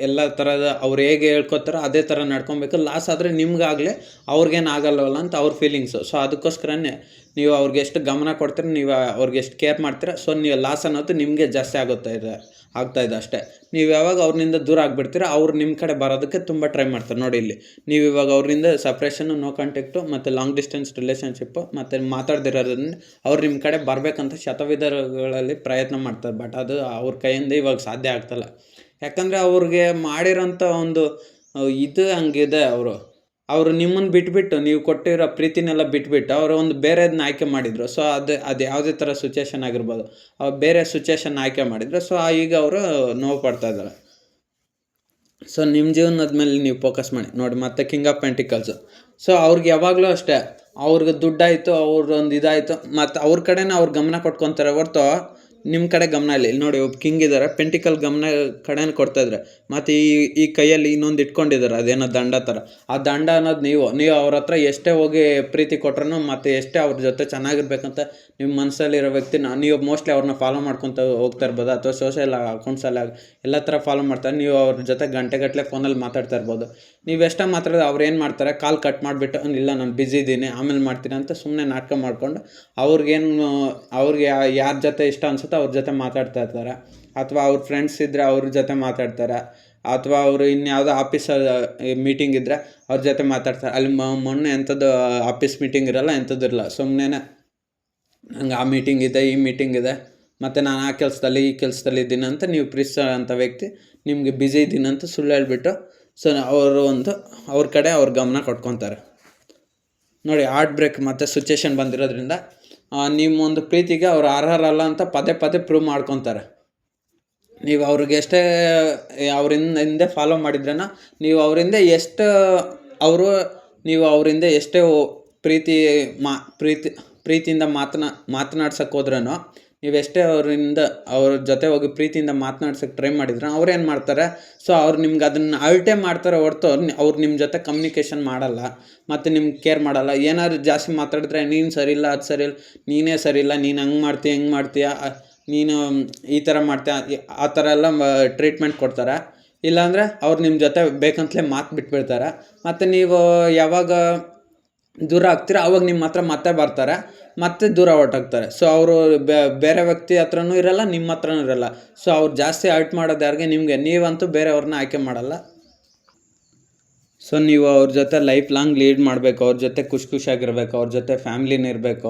ಎಲ್ಲ ಥರದ ಅವ್ರು ಹೇಗೆ ಹೇಳ್ಕೊತಾರೋ ಅದೇ ಥರ ನಡ್ಕೊಬೇಕು. ಲಾಸ್ ಆದರೆ ನಿಮ್ಗಾಗಲೇ ಅವ್ರಿಗೇನು ಆಗಲ್ಲವಲ್ಲ ಅಂತ ಅವ್ರ ಫೀಲಿಂಗ್ಸು. ಸೊ ಅದಕ್ಕೋಸ್ಕರನೇ ನೀವು ಅವ್ರಿಗೆ ಎಷ್ಟು ಗಮನ ಕೊಡ್ತೀರ, ನೀವು ಅವ್ರಿಗೆ ಎಷ್ಟು ಕೇರ್ ಮಾಡ್ತೀರ, ಸೊ ನೀವು ಲಾಸ್ ಅನ್ನೋದು ನಿಮಗೆ ಜಾಸ್ತಿ ಆಗ್ತಾಯಿದೆ ಅಷ್ಟೇ. ನೀವು ಯಾವಾಗ ಅವ್ರಿಂದ ದೂರ ಆಗಿಬಿಡ್ತೀರ, ಅವ್ರು ನಿಮ್ಮ ಕಡೆ ಬರೋದಕ್ಕೆ ತುಂಬ ಟ್ರೈ ಮಾಡ್ತಾರೆ. ನೋಡಿ ಇಲ್ಲಿ ನೀವು ಇವಾಗ ಅವ್ರಿಂದ ಸಪ್ರೇಷನ್ನು, ನೋ ಕಾಂಟ್ಯಾಕ್ಟು ಮತ್ತು ಲಾಂಗ್ ಡಿಸ್ಟೆನ್ಸ್ ರಿಲೇಷನ್ಶಿಪ್ಪು ಮತ್ತು ಮಾತಾಡ್ದಿರೋದ್ರಿಂದ ಅವ್ರು ನಿಮ್ಮ ಕಡೆ ಬರಬೇಕಂತ ಶತವಿಧಗಳಲ್ಲಿ ಪ್ರಯತ್ನ ಮಾಡ್ತಾರೆ, ಬಟ್ ಅದು ಅವ್ರ ಕೈಯಿಂದ ಇವಾಗ ಸಾಧ್ಯ ಆಗ್ತಲ್ಲ. ಯಾಕಂದರೆ ಅವ್ರಿಗೆ ಮಾಡಿರೋಂಥ ಒಂದು ಇದು ಹಂಗಿದೆ. ಅವರು ನಿಮ್ಮನ್ನು ಬಿಟ್ಬಿಟ್ಟು, ನೀವು ಕೊಟ್ಟಿರೋ ಪ್ರೀತಿನೆಲ್ಲ ಬಿಟ್ಬಿಟ್ಟು ಅವರು ಒಂದು ಬೇರೆದನ್ನ ಆಯ್ಕೆ ಮಾಡಿದರು. ಸೊ ಅದು ಯಾವುದೇ ಥರ ಸಿಚುವೇಶನ್ ಆಗಿರ್ಬೋದು, ಅವ್ರು ಬೇರೆ ಸಿಚುವೇಶನ್ ಆಯ್ಕೆ ಮಾಡಿದರು. ಸೊ ಈಗ ಅವರು ನೋವು ಪಡ್ತಾ ಇದ್ದಾರೆ. ಸೊ ನಿಮ್ಮ ಜೀವನದ ಮೇಲೆ ನೀವು ಫೋಕಸ್ ಮಾಡಿ ನೋಡಿ. ಮತ್ತು ಕಿಂಗ್ ಆಫ್ ಪೆಂಟಿಕಲ್ಸು, ಸೊ ಅವ್ರಿಗೆ ಯಾವಾಗಲೂ ಅಷ್ಟೇ, ಅವ್ರಿಗೆ ದುಡ್ಡಾಯಿತು, ಅವ್ರದ್ದೊಂದು ಇದಾಯಿತು, ಮತ್ತು ಅವ್ರ ಕಡೆನೇ ಅವ್ರು ಗಮನ ಕೊಟ್ಕೊತಾರೆ ಹೊರ್ತು ನಿಮ್ಮ ಕಡೆ ಗಮನ ಇಲ್ಲ. ಇಲ್ಲಿ ನೋಡಿ ಒಬ್ಬ ಕಿಂಗ್ ಇದ್ದಾರೆ, ಪೆಂಟಿಕಲ್ ಗಮನ ಕಡೆನೇ ಕೊಡ್ತಾಯಿದ್ರೆ, ಮತ್ತು ಈ ಕೈಯಲ್ಲಿ ಇನ್ನೊಂದು ಇಟ್ಕೊಂಡಿದ್ದಾರೆ, ಅದೇನೋ ದಂಡ ಥರ. ಆ ದಂಡ ಅನ್ನೋದು ನೀವು ಅವ್ರ ಹತ್ರ ಎಷ್ಟೇ ಹೋಗಿ ಪ್ರೀತಿ ಕೊಟ್ರೂ ಮತ್ತು ಎಷ್ಟೇ ಅವ್ರ ಜೊತೆ ಚೆನ್ನಾಗಿರ್ಬೇಕಂತ ನಿಮ್ಮ ಮನಸ್ಸಲ್ಲಿರೋ ವ್ಯಕ್ತಿನ ನೀವು ಮೋಸ್ಟ್ಲಿ ಅವ್ರನ್ನ ಫಾಲೋ ಮಾಡ್ಕೊತ ಹೋಗ್ತಾ ಇರ್ಬೋದು, ಅಥವಾ ಸೋಷಿಯಲ್ ಅಕೌಂಟ್ಸಲ್ಲಿ ಎಲ್ಲ ಥರ ಫಾಲೋ ಮಾಡ್ತಾರೆ. ನೀವು ಅವ್ರ ಜೊತೆ ಗಂಟೆಗಟ್ಟಲೆ ಫೋನಲ್ಲಿ ಮಾತಾಡ್ತಾ ಇರ್ಬೋದು. ನೀವು ಎಷ್ಟೋ ಮಾತಾಡಿದ್ರೆ ಅವ್ರು ಏನು ಮಾಡ್ತಾರೆ, ಕಾಲ್ ಕಟ್ ಮಾಡಿಬಿಟ್ಟು ಇಲ್ಲ ನಾನು ಬ್ಯುಸಿ ಇದ್ದೀನಿ ಆಮೇಲೆ ಮಾಡ್ತೀನಿ ಅಂತ ಸುಮ್ಮನೆ ನಾಟಕ ಮಾಡ್ಕೊಂಡು ಅವ್ರಿಗೆ ಯಾರ ಜೊತೆ ಇಷ್ಟ ಅನ್ಸುತ್ತೋ ಅವ್ರ ಜೊತೆ ಮಾತಾಡ್ತಾ ಇರ್ತಾರೆ, ಅಥವಾ ಅವ್ರ ಫ್ರೆಂಡ್ಸ್ ಇದ್ದರೆ ಅವ್ರ ಜೊತೆ ಮಾತಾಡ್ತಾರೆ, ಅಥವಾ ಅವರು ಇನ್ಯಾವುದೋ ಆಫೀಸ್ ಮೀಟಿಂಗ್ ಇದ್ದರೆ ಅವ್ರ ಜೊತೆ ಮಾತಾಡ್ತಾರೆ. ಅಲ್ಲಿ ಮೊನ್ನೆ ಎಂಥದ್ದು ಆಫೀಸ್ ಮೀಟಿಂಗ್ ಇರೋಲ್ಲ, ಎಂಥದ್ದು ಇರಲ್ಲ. ಸುಮ್ಮನೆ ನಂಗೆ ಆ ಮೀಟಿಂಗ್ ಇದೆ, ಈ ಮೀಟಿಂಗ್ ಇದೆ, ಮತ್ತು ನಾನು ಆ ಕೆಲಸದಲ್ಲಿ ಈ ಕೆಲಸದಲ್ಲಿ ಇದ್ದೀನಿ ಅಂತ ನೀವು ಪ್ರೀತಿಸೋಂಥ ವ್ಯಕ್ತಿ ನಿಮಗೆ ಬ್ಯುಸಿ ಇದ್ದೀನಿ ಅಂತ ಸುಳ್ಳು ಹೇಳ್ಬಿಟ್ಟು ಸೊ ಅವರು ಅವ್ರ ಕಡೆ ಅವ್ರ ಗಮನ ಕೊಟ್ಕೊತಾರೆ. ನೋಡಿ, ಹಾರ್ಟ್ ಬ್ರೇಕ್ ಮತ್ತು ಸಿಚುವೇಶನ್ ಬಂದಿರೋದ್ರಿಂದ ನಿಮ್ಮೊಂದು ಪ್ರೀತಿಗೆ ಅವ್ರು ಅರ್ಹರಲ್ಲ ಅಂತ ಪದೇ ಪದೇ ಪ್ರೂವ್ ಮಾಡ್ಕೊತಾರೆ. ನೀವು ಅವ್ರಿಗೆ ಎಷ್ಟೇ ಅವರಿಂದ ಹಿಂದೆ ಫಾಲೋ ಮಾಡಿದ್ರೇನ ನೀವು ಅವರಿಂದ ಎಷ್ಟು ನೀವು ಅವರಿಂದ ಎಷ್ಟೇ ಪ್ರೀತಿಯಿಂದ ಮಾತನಾಡ್ಸಕ್ಕೆ ಹೋದ್ರೂ ನೀವೆಷ್ಟೇ ಅವ್ರ ಜೊತೆ ಹೋಗಿ ಪ್ರೀತಿಯಿಂದ ಮಾತನಾಡ್ಸೋಕ್ಕೆ ಟ್ರೈ ಮಾಡಿದ್ರೆ ಅವ್ರೇನು ಮಾಡ್ತಾರೆ, ಸೊ ಅವ್ರು ನಿಮ್ಗೆ ಅದನ್ನು ಅಳಟೆ ಮಾಡ್ತಾರೆ ಹೊರತು ಅವ್ರು ನಿಮ್ಮ ಜೊತೆ ಕಮ್ಯುನಿಕೇಷನ್ ಮಾಡಲ್ಲ ಮತ್ತು ನಿಮ್ಗೆ ಕೇರ್ ಮಾಡಲ್ಲ. ಏನಾದ್ರು ಜಾಸ್ತಿ ಮಾತಾಡಿದ್ರೆ ನೀನು ಸರಿ ಇಲ್ಲ, ಅದು ಸರಿ ಇಲ್ಲ, ನೀನೇ ಸರಿ ಇಲ್ಲ, ನೀನು ಹಂಗೆ ಮಾಡ್ತೀಯ, ನೀನು ಈ ಥರ ಮಾಡ್ತೀಯ, ಆ ಥರ ಎಲ್ಲ ಟ್ರೀಟ್ಮೆಂಟ್ ಕೊಡ್ತಾರೆ. ಇಲ್ಲಾಂದರೆ ಅವ್ರು ನಿಮ್ಮ ಜೊತೆ ಬೇಕಂತಲೇ ಮಾತು ಬಿಟ್ಬಿಡ್ತಾರೆ. ಮತ್ತು ನೀವು ಯಾವಾಗ ದೂರ ಆಗ್ತೀರ ಅವಾಗ ನಿಮ್ಮ ಹತ್ರ ಮತ್ತೆ ಬರ್ತಾರೆ, ಮತ್ತೆ ದೂರ ಹೊರ್ಟೋಗ್ತಾರೆ. ಸೊ ಅವರು ಬೇರೆ ವ್ಯಕ್ತಿ ಹತ್ರನೂ ಇರಲ್ಲ, ನಿಮ್ಮ ಹತ್ರನೂ ಇರಲ್ಲ. ಸೊ ಅವ್ರು ಜಾಸ್ತಿ ಹರ್ಟ್ ಮಾಡೋದು ಯಾರಿಗೆ? ನಿಮಗೆ. ನೀವಂತೂ ಬೇರೆಯವ್ರನ್ನ ಆಯ್ಕೆ ಮಾಡಲ್ಲ. ಸೊ ನೀವು ಅವ್ರ ಜೊತೆ ಲೈಫ್ ಲಾಂಗ್ ಲೀಡ್ ಮಾಡಬೇಕು, ಅವ್ರ ಜೊತೆ ಖುಷಿಯಾಗಿರ್ಬೇಕು, ಅವ್ರ ಜೊತೆ ಫ್ಯಾಮ್ಲಿನ ಇರಬೇಕು.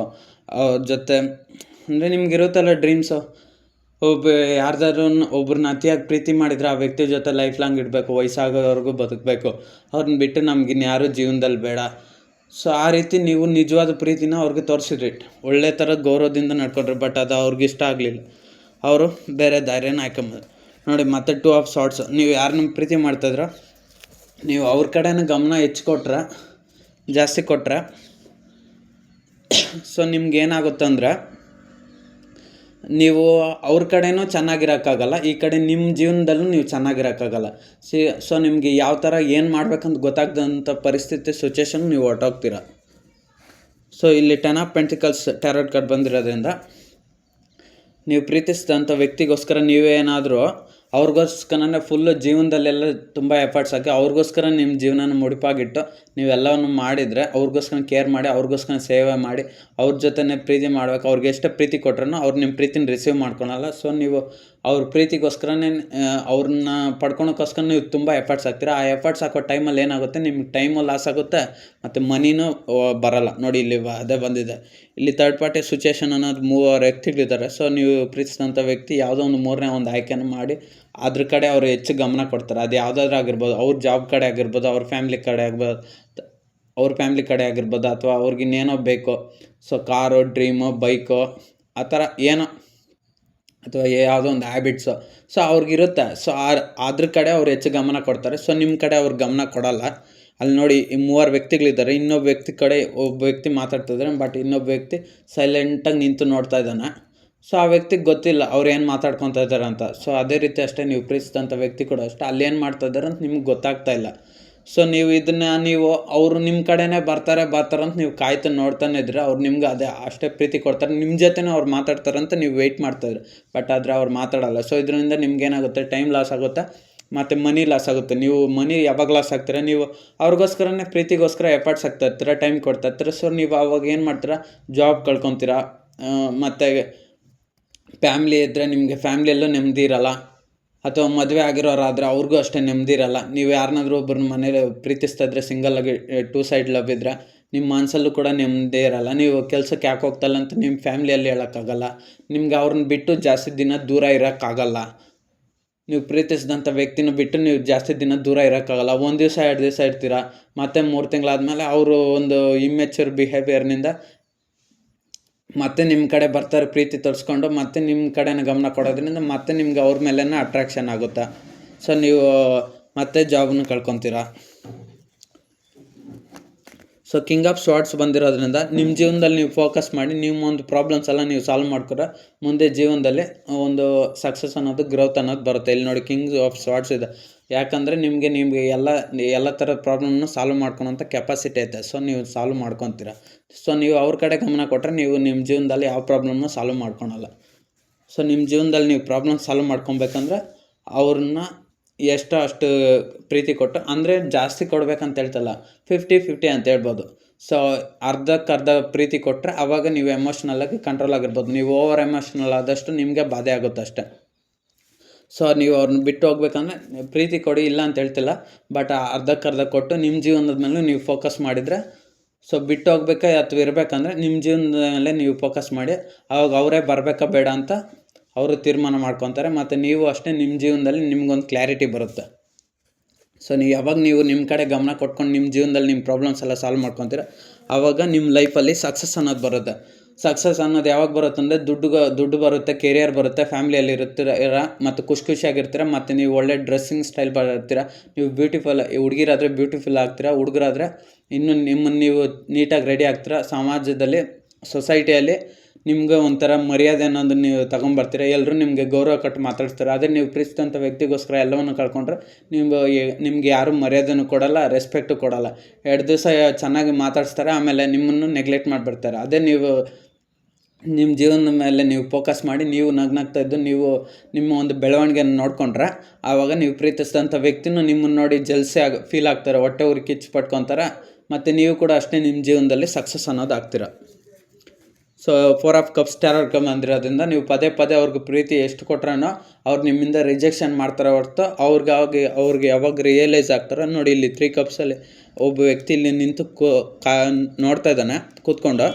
ಅವ್ರ ಜೊತೆ ಅಂದರೆ ನಿಮ್ಗಿರುತ್ತಲ್ಲ ಡ್ರೀಮ್ಸು, ಒಬ್ರನ್ನ ಅತಿಯಾಗಿ ಪ್ರೀತಿ ಮಾಡಿದರೆ ಆ ವ್ಯಕ್ತಿ ಜೊತೆ ಲೈಫ್ ಲಾಂಗ್ ಇಡಬೇಕು, ವಯಸ್ಸಾಗೋವರೆಗೂ ಬದುಕಬೇಕು, ಅವ್ರನ್ನ ಬಿಟ್ಟು ನಮಗಿನ್ಯಾರೂ ಜೀವನದಲ್ಲಿ ಬೇಡ. ಸೊ ಆ ರೀತಿ ನೀವು ನಿಜವಾದ ಪ್ರೀತಿನ ಅವ್ರಿಗೆ ತೋರಿಸಿದ್ರಿ, ಒಳ್ಳೆ ಥರ ಗೌರವದಿಂದ ನಡ್ಕೊಂಡ್ರಿ. ಬಟ್ ಅದು ಅವ್ರಿಗೆ ಇಷ್ಟ ಆಗಲಿಲ್ಲ, ಅವರು ಬೇರೆ ದಾರಿಯನ್ನು ಆಯ್ಕೊಂಬಂದ್ರು. ನೋಡಿ, ಮತ್ತೆ 2 ಆಫ್ ಸಾರ್ಟ್ಸ್. ನೀವು ಯಾರನ್ನ ಪ್ರೀತಿ ಮಾಡ್ತಾಯಿದ್ರೋ ನೀವು ಅವ್ರ ಕಡೆನೇ ಗಮನ ಜಾಸ್ತಿ ಕೊಟ್ಟರೆ ಸೊ ನಿಮ್ಗೇನಾಗುತ್ತಂದ್ರೆ ನೀವು ಅವ್ರ ಕಡೆನೂ ಚೆನ್ನಾಗಿರೋಕ್ಕಾಗಲ್ಲ, ಈ ಕಡೆ ನಿಮ್ಮ ಜೀವನದಲ್ಲೂ ನೀವು ಚೆನ್ನಾಗಿರೋಕ್ಕಾಗಲ್ಲ. ಸೊ ನಿಮಗೆ ಯಾವ ಥರ ಏನು ಮಾಡ್ಬೇಕಂತ ಗೊತ್ತಾಗ್ದಂಥ ಪರಿಸ್ಥಿತಿ ಸಿಚುವೇಶನ್ ನೀವು ಹೊರ್ಟೋಗ್ತೀರ. ಸೊ ಇಲ್ಲಿ 10 ಆಫ್ ಪೆಂಟಿಕಲ್ಸ್ ಟ್ಯಾರೋಟ್ ಕಾರ್ಡ್ ಬಂದಿರೋದ್ರಿಂದ ನೀವು ಪ್ರೀತಿಸಿದಂಥ ವ್ಯಕ್ತಿಗೋಸ್ಕರ ನೀವೇನಾದರೂ ಅವ್ರಿಗೋಸ್ಕರನೇ ಫುಲ್ಲು ಜೀವನದಲ್ಲೆಲ್ಲ ತುಂಬ ಎಫರ್ಟ್ಸ್ ಹಾಕಿ ಅವ್ರಿಗೋಸ್ಕರ ನಿಮ್ಮ ಜೀವನನ ಮುಡಿಪಾಗಿಟ್ಟು ನೀವೆಲ್ಲವನ್ನು ಮಾಡಿದರೆ, ಅವ್ರಿಗೋಸ್ಕರ ಕೇರ್ ಮಾಡಿ, ಅವ್ರಿಗೋಸ್ಕರ ಸೇವೆ ಮಾಡಿ, ಅವ್ರ ಜೊತೆನೇ ಪ್ರೀತಿ ಮಾಡ್ಬೇಕು. ಅವ್ರಿಗೆ ಎಷ್ಟೇ ಪ್ರೀತಿ ಕೊಟ್ರೂ ಅವ್ರು ನಿಮ್ಮ ಪ್ರೀತಿನ ರಿಸೀವ್ ಮಾಡ್ಕೊಳಲ್ಲ. ಸೊ ನೀವು ಅವ್ರ ಪ್ರೀತಿಗೋಸ್ಕರನೇ ಅವ್ರನ್ನ ಪಡ್ಕೊಳೋಕ್ಕೋಸ್ಕರ ನೀವು ತುಂಬ ಎಫರ್ಟ್ಸ್ ಹಾಕ್ತೀರ. ಆ ಎಫರ್ಟ್ಸ್ ಹಾಕೋ ಟೈಮಲ್ಲಿ ಏನಾಗುತ್ತೆ, ನಿಮ್ಗೆ ಟೈಮು ಲಾಸ್ ಆಗುತ್ತೆ ಮತ್ತು ಮನಿನೂ ಬರೋಲ್ಲ. ನೋಡಿ, ಇಲ್ಲಿ ಅದೇ ಬಂದಿದೆ. ಇಲ್ಲಿ ಥರ್ಡ್ ಪಾರ್ಟಿ ಸಿಚುವೇಶನ್ ಅನ್ನೋದು 3 ವ್ಯಕ್ತಿಗಳಿದ್ದಾರೆ. ಸೊ ನೀವು ಪ್ರೀತಿಸಿದಂಥ ವ್ಯಕ್ತಿ ಯಾವುದೋ ಒಂದು 3ನೇ ಒಂದು ಆಯ್ಕೆನ ಮಾಡಿ ಅದ್ರ ಕಡೆ ಅವರು ಹೆಚ್ಚು ಗಮನ ಕೊಡ್ತಾರೆ. ಅದು ಯಾವುದಾದ್ರೂ ಆಗಿರ್ಬೋದು, ಅವ್ರ ಜಾಬ್ ಕಡೆ ಆಗಿರ್ಬೋದು, ಅವ್ರ ಫ್ಯಾಮ್ಲಿ ಕಡೆ ಆಗಿರ್ಬೋದು, ಅಥವಾ ಅವ್ರಿಗೆ ಇನ್ನೇನೋ ಬೇಕೋ, ಸೊ ಕಾರು, ಡ್ರೀಮು, ಬೈಕು, ಆ ಥರ ಏನೋ, ಅಥವಾ ಯಾವುದೋ ಒಂದು ಹ್ಯಾಬಿಟ್ಸು ಸೊ ಅವ್ರಿಗಿರುತ್ತೆ. ಸೊ ಅದ್ರ ಕಡೆ ಅವ್ರು ಹೆಚ್ಚು ಗಮನ ಕೊಡ್ತಾರೆ. ಸೊ ನಿಮ್ಮ ಕಡೆ ಅವ್ರು ಗಮನ ಕೊಡಲ್ಲ. ಅಲ್ಲಿ ನೋಡಿ, ಈ 3 ವ್ಯಕ್ತಿಗಳಿದ್ದಾರೆ. ಇನ್ನೊಬ್ಬ ವ್ಯಕ್ತಿ ಕಡೆ ಒಬ್ಬ ವ್ಯಕ್ತಿ ಮಾತಾಡ್ತಿದ್ದಾರೆ, ಬಟ್ ಇನ್ನೊಬ್ಬ ವ್ಯಕ್ತಿ ಸೈಲೆಂಟಾಗಿ ನಿಂತು ನೋಡ್ತಾ ಇದ್ದಾನೆ. ಸೊ ಆ ವ್ಯಕ್ತಿಗೆ ಗೊತ್ತಿಲ್ಲ ಅವ್ರು ಏನು ಮಾತಾಡ್ಕೊತಾ ಇದ್ದಾರೆ ಅಂತ. ಸೊ ಅದೇ ರೀತಿ ಅಷ್ಟೇ ನೀವು ಪ್ರೀತಿಸಿದಂಥ ವ್ಯಕ್ತಿ ಕೂಡ ಅಷ್ಟೇ ಅಲ್ಲಿ ಏನು ಮಾಡ್ತಾ ಇದ್ದಾರೆ ಅಂತ ನಿಮ್ಗೆ ಗೊತ್ತಾಗ್ತಾ ಇಲ್ಲ. ಸೊ ನೀವು ಅವರು ನಿಮ್ಮ ಕಡೆನೇ ಬರ್ತಾರೆ ಅಂತ ನೀವು ಕಾಯ್ತಾ ನೋಡ್ತಾನೆ ಇದ್ರೆ ಅವ್ರು ನಿಮ್ಗೆ ಅಷ್ಟೇ ಪ್ರೀತಿ ಕೊಡ್ತಾರೆ, ನಿಮ್ಮ ಜೊತೆನೇ ಅವ್ರು ಮಾತಾಡ್ತಾರೆ ಅಂತ ನೀವು ವೆಯ್ಟ್ ಮಾಡ್ತಾಯಿದ್ರಿ. ಬಟ್ ಆದರೆ ಅವ್ರು ಮಾತಾಡಲ್ಲ. ಸೊ ಇದರಿಂದ ನಿಮ್ಗೇನಾಗುತ್ತೆ, ಟೈಮ್ ಲಾಸ್ ಆಗುತ್ತೆ ಮತ್ತು ಮನಿ ಲಾಸ್ ಆಗುತ್ತೆ. ನೀವು ಮನಿ ಯಾವಾಗ ಲಾಸ್ ಆಗ್ತೀರ, ನೀವು ಅವ್ರಿಗೋಸ್ಕರನೇ ಪ್ರೀತಿಗೋಸ್ಕರ ಎಫರ್ಟ್ಸ್ ಆಗ್ತಾ ಇರ್ತೀರ, ಟೈಮ್ ಕೊಡ್ತಾ ಇರ್ತೀರ. ಸೊ ನೀವು ಅವಾಗ ಏನು ಮಾಡ್ತೀರಾ, ಜಾಬ್ ಕಳ್ಕೊತೀರ. ಮತ್ತು ಫ್ಯಾಮ್ಲಿ ಇದ್ದರೆ ನಿಮಗೆ ಫ್ಯಾಮ್ಲಿಯಲ್ಲೂ ನೆಮ್ಮದಿ ಇರಲ್ಲ, ಅಥವಾ ಮದುವೆ ಆಗಿರೋರಾದರೆ ಅವ್ರಿಗೂ ಅಷ್ಟೇ ನೆಮ್ಮದಿ ಇರಲ್ಲ. ನೀವು ಯಾರನ್ನಾದ್ರೂ ಒಬ್ಬರನ್ನ ಮನೇಲಿ ಪ್ರೀತಿಸ್ತಾ ಇದ್ದರೆ, ಸಿಂಗಲ್ಲಾಗಿ 2 ಸೈಡ್ ಲವ್ ಇದ್ದರೆ ನಿಮ್ಮ ಮನಸ್ಸಲ್ಲೂ ಕೂಡ ನೆಮ್ಮದಿ ಇರಲ್ಲ. ನೀವು ಕೆಲಸಕ್ಕೆ ಯಾಕೆ ಹೋಗ್ತಲ್ಲ ಅಂತ ನಿಮ್ಮ ಫ್ಯಾಮ್ಲಿಯಲ್ಲಿ ಹೇಳೋಕ್ಕಾಗಲ್ಲ. ನಿಮ್ಗೆ ಅವ್ರನ್ನ ಬಿಟ್ಟು ಜಾಸ್ತಿ ದಿನ ದೂರ ಇರೋಕ್ಕಾಗಲ್ಲ. ನೀವು ಪ್ರೀತಿಸಿದಂಥ ವ್ಯಕ್ತಿನ ಬಿಟ್ಟು ನೀವು ಜಾಸ್ತಿ ದಿನ ದೂರ ಇರೋಕ್ಕಾಗಲ್ಲ. 1 ದಿವಸ 2 ದಿವಸ ಇರ್ತೀರ, ಮತ್ತು 3 ತಿಂಗಳಾದಮೇಲೆ ಅವರು ಒಂದು ಇಮ್ಮೆಚ್ಯೂರ್ ಬಿಹೇವಿಯರ್ನಿಂದ ಮತ್ತೆ ನಿಮ್ಮ ಕಡೆ ಬರ್ತಾರೆ, ಪ್ರೀತಿ ತೋರಿಸ್ಕೊಂಡು ಮತ್ತೆ ನಿಮ್ಮ ಕಡೆನೇ ಗಮನ ಕೊಡೋದ್ರಿಂದ ಮತ್ತೆ ನಿಮ್ಗೆ ಅವ್ರ ಮೇಲೇ ಅಟ್ರಾಕ್ಷನ್ ಆಗುತ್ತೆ. ಸೊ ನೀವು ಮತ್ತೆ ಜಾಬನ್ನು ಕಳ್ಕೊತೀರ. ಸೊ ಕಿಂಗ್ ಆಫ್ ಸ್ವಾರ್ಡ್ಸ್ ಬಂದಿರೋದ್ರಿಂದ ನಿಮ್ಮ ಜೀವನದಲ್ಲಿ ನೀವು ಫೋಕಸ್ ಮಾಡಿ ನಿಮ್ಮ ಒಂದು ಪ್ರಾಬ್ಲಮ್ಸ್ ಎಲ್ಲ ನೀವು ಸಾಲ್ವ್ ಮಾಡ್ಕೊರೆ ಮುಂದೆ ಜೀವನದಲ್ಲಿ ಒಂದು ಸಕ್ಸಸ್ ಅನ್ನೋದು, ಗ್ರೋತ್ ಅನ್ನೋದು ಬರುತ್ತೆ. ಇಲ್ಲಿ ನೋಡಿ, ಕಿಂಗ್ ಆಫ್ ಸ್ವಾರ್ಡ್ಸ್ ಇದೆ. ಯಾಕಂದರೆ ನಿಮಗೆ ಎಲ್ಲ ಥರದ ಪ್ರಾಬ್ಲಮ್ನ ಸಾಲ್ವ್ ಮಾಡ್ಕೊಳೋಂಥ ಕೆಪಾಸಿಟಿ ಐತೆ. ಸೊ ನೀವು ಸಾಲ್ವ್ ಮಾಡ್ಕೊತೀರ. ಸೊ ನೀವು ಅವ್ರ ಕಡೆ ಗಮನ ಕೊಟ್ಟರೆ ನೀವು ನಿಮ್ಮ ಜೀವನದಲ್ಲಿ ಯಾವ ಪ್ರಾಬ್ಲಮ್ನ ಸಾಲ್ವ್ ಮಾಡ್ಕೊಳಲ್ಲ. ಸೊ ನಿಮ್ಮ ಜೀವನದಲ್ಲಿ ನೀವು ಪ್ರಾಬ್ಲಮ್ ಸಾಲ್ವ್ ಮಾಡ್ಕೊಬೇಕಂದ್ರೆ ಅವ್ರನ್ನ ಎಷ್ಟೋ ಅಷ್ಟು ಪ್ರೀತಿ ಕೊಟ್ಟು, ಅಂದರೆ ಜಾಸ್ತಿ ಕೊಡ್ಬೇಕಂತ ಹೇಳ್ತಲ್ಲ, 50-50 ಅಂತ ಹೇಳ್ಬೋದು. ಸೊ ಅರ್ಧಕ್ಕರ್ಧ ಪ್ರೀತಿ ಕೊಟ್ಟರೆ ಆವಾಗ ನೀವು ಎಮೋಷ್ನಲ್ಲಾಗಿ ಕಂಟ್ರೋಲ್ ಆಗಿರ್ಬೋದು. ನೀವು ಓವರ್ ಎಮೋಷ್ನಲ್ ಆದಷ್ಟು ನಿಮಗೆ ಬಾಧೆ ಆಗುತ್ತೆ ಅಷ್ಟೇ. ಸೊ ನೀವು ಅವ್ರನ್ನ ಬಿಟ್ಟು ಹೋಗ್ಬೇಕಂದ್ರೆ ಪ್ರೀತಿ ಕೊಡಿ, ಇಲ್ಲ ಅಂತ ಹೇಳ್ತಿಲ್ಲ, ಬಟ್ ಅರ್ಧಕ್ಕರ್ಧ ಕೊಟ್ಟು ನಿಮ್ಮ ಜೀವನದ ಮೇಲೂ ನೀವು ಫೋಕಸ್ ಮಾಡಿದರೆ, ಸೊ ಬಿಟ್ಟು ಹೋಗ್ಬೇಕಾ ಅಥವಾ ಇರಬೇಕಂದ್ರೆ ನಿಮ್ಮ ಜೀವನದ ಮೇಲೆ ನೀವು ಫೋಕಸ್ ಮಾಡಿ, ಅವಾಗ ಅವರೇ ಬರಬೇಕಾ ಬೇಡ ಅಂತ ಅವರು ತೀರ್ಮಾನ ಮಾಡ್ಕೊತಾರೆ. ಮತ್ತು ನೀವು ಅಷ್ಟೇ ನಿಮ್ಮ ಜೀವನದಲ್ಲಿ ನಿಮ್ಗೊಂದು ಕ್ಲಾರಿಟಿ ಬರುತ್ತೆ. ಸೊ ನೀವು ನಿಮ್ಮ ಕಡೆ ಗಮನ ಕೊಟ್ಕೊಂಡು ನಿಮ್ಮ ಜೀವನದಲ್ಲಿ ನಿಮ್ಮ ಪ್ರಾಬ್ಲಮ್ಸ್ ಎಲ್ಲ ಸಾಲ್ವ್ ಮಾಡ್ಕೊತೀರ, ಆವಾಗ ನಿಮ್ಮ ಲೈಫಲ್ಲಿ ಸಕ್ಸಸ್ ಅನ್ನೋದು ಬರುತ್ತೆ. ಸಕ್ಸಸ್ ಅನ್ನೋದು ಯಾವಾಗ ಬರುತ್ತೆ ಅಂದರೆ ದುಡ್ಡು ಬರುತ್ತೆ, ಕೆರಿಯರ್ ಬರುತ್ತೆ, ಫ್ಯಾಮಿಲಿಯಲ್ಲಿ ಇರ್ತೀರ ಮತ್ತು ಖುಷಿಯಾಗಿರ್ತೀರ, ಮತ್ತು ನೀವು ಒಳ್ಳೆ ಡ್ರೆಸ್ಸಿಂಗ್ ಸ್ಟೈಲ್ ಬರ್ತೀರ, ನೀವು ಬ್ಯೂಟಿಫುಲ್, ಹುಡುಗಿರಾದರೆ ಬ್ಯೂಟಿಫುಲ್ ಆಗ್ತೀರ, ಹುಡುಗರಾದರೆ ಇನ್ನೂ ನಿಮ್ಮನ್ನು ನೀವು ನೀಟಾಗಿ ರೆಡಿ ಆಗ್ತೀರ. ಸಮಾಜದಲ್ಲಿ, ಸೊಸೈಟಿಯಲ್ಲಿ ನಿಮ್ಗೆ ಒಂಥರ ಮರ್ಯಾದೆ ಅನ್ನೋದನ್ನು ನೀವು ತೊಗೊಂಬರ್ತೀರ, ಎಲ್ಲರೂ ನಿಮಗೆ ಗೌರವ ಕೊಟ್ಟು ಮಾತಾಡ್ತಾರೆ. ಅದೇ ನೀವು ಪ್ರೀತಿಸಿದಂಥ ವ್ಯಕ್ತಿಗೋಸ್ಕರ ಎಲ್ಲವನ್ನು ಕಳ್ಕೊಂಡ್ರೆ ನಿಮ್ಗೆ ಯಾರೂ ಮರ್ಯಾದೆನೂ ಕೊಡೋಲ್ಲ, ರೆಸ್ಪೆಕ್ಟು ಕೊಡೋಲ್ಲ. 2 ದಿವಸ ಚೆನ್ನಾಗಿ ಮಾತಾಡಿಸ್ತಾರೆ, ಆಮೇಲೆ ನಿಮ್ಮನ್ನು ನೆಗ್ಲೆಕ್ಟ್ ಮಾಡಿಬಿಡ್ತಾರೆ. ಅದೇ ನೀವು ನಿಮ್ಮ ಜೀವನದ ಮೇಲೆ ನೀವು ಫೋಕಸ್ ಮಾಡಿ, ನೀವು ನಗ್ನಾಗ್ತಾ ಇದ್ದು ನೀವು ನಿಮ್ಮ ಒಂದು ಬೆಳವಣಿಗೆಯನ್ನು ನೋಡಿಕೊಂಡ್ರೆ, ಆವಾಗ ನೀವು ಪ್ರೀತಿಸಿದಂಥ ವ್ಯಕ್ತಿನೂ ನಿಮ್ಮನ್ನು ನೋಡಿ ಫೀಲ್ ಆಗ್ತಾರೆ, ಹೊಟ್ಟೆ ಊರಿ ಕಿಚ್ಚು ಪಟ್ಕೊತಾರೆ, ಮತ್ತು ನೀವು ಕೂಡ ಅಷ್ಟೇ ನಿಮ್ಮ ಜೀವನದಲ್ಲಿ ಸಕ್ಸಸ್ ಅನ್ನೋದು ಆಗ್ತೀರ. So 4 of cups tarot card ಬಂದಿರೋದ್ರಿಂದ ನೀವು ಪದೇ ಅವ್ರಿಗೆ ಪ್ರೀತಿ ಎಷ್ಟು ಕೊಟ್ರೂ ಅವ್ರು ನಿಮ್ಮಿಂದ ರಿಜೆಕ್ಷನ್ ಮಾಡ್ತಾರೆ ಹೊರತು ಅವ್ರಿಗೆ ಯಾವಾಗ ರಿಯಲೈಸ್ ಆಗ್ತಾರೋ ನೋಡಿ. ಇಲ್ಲಿ 3 ಕಪ್ಸಲ್ಲಿ ಒಬ್ಬ ವ್ಯಕ್ತಿ ಇಲ್ಲಿ ನಿಂತು ನೋಡ್ತಾ ಇದ್ದಾನೆ ಕೂತ್ಕೊಂಡು.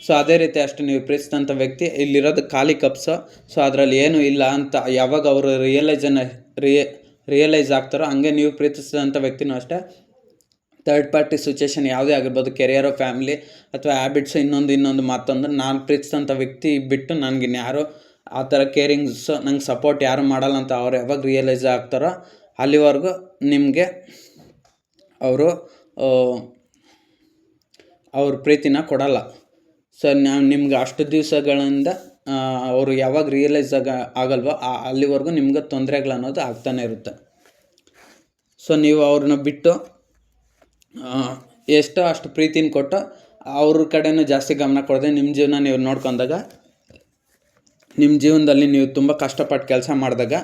ಸೊ ಅದೇ ರೀತಿ ಅಷ್ಟೇ ನೀವು ಪ್ರೀತಿಸಿದಂಥ ವ್ಯಕ್ತಿ ಇಲ್ಲಿರೋದು ಖಾಲಿ ಕಪ್ಸು. ಸೊ ಅದರಲ್ಲಿ ಏನೂ ಇಲ್ಲ ಅಂತ ಯಾವಾಗ ಅವರು ರಿಯಲೈಸ್ ಆಗ್ತಾರೋ, ಹಂಗೆ ನೀವು ಪ್ರೀತಿಸಿದಂಥ ವ್ಯಕ್ತಿನೂ ಅಷ್ಟೇ ಥರ್ಡ್ ಪಾರ್ಟಿ ಸಿಚುವೇಷನ್ ಯಾವುದೇ ಆಗಿರ್ಬೋದು, ಕೆರಿಯರು, ಫ್ಯಾಮಿಲಿ ಅಥವಾ ಹ್ಯಾಬಿಟ್ಸು, ಇನ್ನೊಂದು ಮತ್ತೊಂದು, ನಾನು ಪ್ರೀತಿಸಿದಂಥ ವ್ಯಕ್ತಿ ಬಿಟ್ಟು ನನಗಿನ್ಯಾರು ಆ ಥರ ಕೇರಿಂಗ್ಸು ನಂಗೆ ಸಪೋರ್ಟ್ ಯಾರು ಮಾಡಲ್ಲ ಅಂತ ಅವ್ರು ಯಾವಾಗ ರಿಯಲೈಸ್ ಆಗ್ತಾರೋ ಅಲ್ಲಿವರೆಗೂ ನಿಮಗೆ ಅವರು ಅವ್ರ ಪ್ರೀತಿನ ಕೊಡಲ್ಲ. ಸೊ ನಿಮ್ಗೆ ಅಷ್ಟು ದಿವಸಗಳಿಂದ ಅವರು ಯಾವಾಗ ರಿಯಲೈಸ್ ಆಗಲ್ವೋ ಅಲ್ಲಿವರೆಗೂ ನಿಮ್ಗೆ ತೊಂದರೆಗಳನ್ನೋದು ಆಗ್ತಾನೆ ಇರುತ್ತೆ. ಸೊ ನೀವು ಅವ್ರನ್ನ ಬಿಟ್ಟು ಎಷ್ಟೋ ಅಷ್ಟು ಪ್ರೀತಿನ ಕೊಟ್ಟು ಅವ್ರ ಕಡೆನೂ ಜಾಸ್ತಿ ಗಮನ ಕೊಡದೆ ನಿಮ್ಮ ಜೀವನ ನೀವು ನೋಡ್ಕೊಂಡಾಗ, ನಿಮ್ಮ ಜೀವನದಲ್ಲಿ ನೀವು ತುಂಬ ಕಷ್ಟಪಟ್ಟು ಕೆಲಸ ಮಾಡಿದಾಗ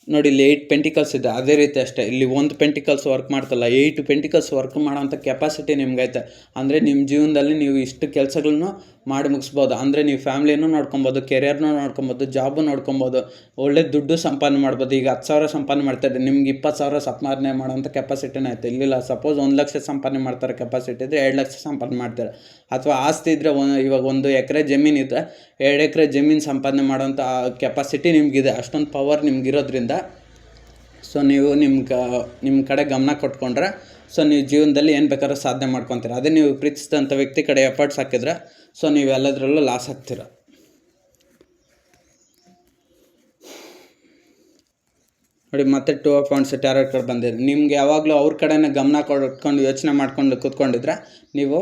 ನೋಡಿ, ಇಲ್ಲಿ 8 ಪೆಂಟಿಕಲ್ಸ್ ಇದೆ. ಅದೇ ರೀತಿ ಅಷ್ಟೇ ಇಲ್ಲಿ 1 ಪೆಂಟಿಕಲ್ಸ್ ವರ್ಕ್ ಮಾಡ್ತಲ್ಲ, 8 ಪೆಂಟಿಕಲ್ಸ್ ವರ್ಕ್ ಮಾಡೋಂಥ ಕೆಪಾಸಿಟಿ ನಿಮ್ಗೈತೆ. ಅಂದರೆ ನಿಮ್ಮ ಜೀವನದಲ್ಲಿ ನೀವು ಇಷ್ಟು ಕೆಲಸಗಳನ್ನು ಮಾಡಿ ಮುಗಿಸ್ಬೋದು. ಅಂದರೆ ನೀವು ಫ್ಯಾಮ್ಲಿನೂ ನೋಡ್ಕೊಬೋದು, ಕೆರಿಯರ್ನೂ ನೋಡ್ಕೊಬೋದು, ಜಾಬು ನೋಡ್ಕೊಬೋದು, ಒಳ್ಳೆ ದುಡ್ಡು ಸಂಪಾದನೆ ಮಾಡ್ಬೋದು. ಈಗ 10,000 ಸಂಪಾದನೆ ಮಾಡ್ತಾರೆ, ನಿಮ್ಗೆ 20,000 ಸಂಪಾದನೆ ಮಾಡೋಂಥ ಕೆಪಾಸಿಟಿನೇ ಐತೆ. ಇಲ್ಲಿಲ್ಲ, ಸಪೋಸ್ 1 ಲಕ್ಷ ಸಂಪಾದನೆ ಮಾಡ್ತಾರೆ ಕೆಪಾಸಿಟಿ ಇದ್ದರೆ 2 ಲಕ್ಷ ಸಂಪಾದನೆ ಮಾಡ್ತಾರೆ. ಅಥವಾ ಆಸ್ತಿ ಇದ್ದರೆ ಇವಾಗ 1 ಎಕರೆ ಜಮೀನಿದ್ರೆ 2 ಎಕರೆ ಜಮೀನು ಸಂಪಾದನೆ ಮಾಡೋಂಥ ಕೆಪಾಸಿಟಿ ನಿಮಗಿದೆ. ಅಷ್ಟೊಂದು ಪವರ್ ನಿಮ್ಗಿರೋದ್ರಿಂದ ಸೊ ನೀವು ನಿಮ್ಮ ಕಡೆ ಗಮನ ಕೊಟ್ಕೊಂಡ್ರೆ ಸೊ ನೀವು ಜೀವನದಲ್ಲಿ ಏನು ಬೇಕಾದ್ರೂ ಸಾಧನೆ ಮಾಡ್ಕೊತೀರ. ಅದೇ ನೀವು ಪ್ರೀತಿಸಿದಂಥ ವ್ಯಕ್ತಿ ಕಡೆ ಎಫರ್ಟ್ಸ್ ಹಾಕಿದ್ರೆ ಸೊ ನೀವು ಎಲ್ಲದರಲ್ಲೂ ಲಾಸ್ ಆಗ್ತೀರ. ನೋಡಿ, ಮತ್ತೆ 2 ಆಫ್ ವಾಂಡ್ಸ್ ಟ್ಯಾರೋಟ್ ಕಾರ್ಡ್ ಬಂದಿದೆ. ನಿಮ್ಗೆ ಯಾವಾಗಲೂ ಅವ್ರ ಕಡೆನೇ ಗಮನ ಕೊಟ್ಕೊಂಡು ಯೋಚನೆ ಮಾಡ್ಕೊಂಡು ಕೂತ್ಕೊಂಡಿದ್ರೆ ನೀವು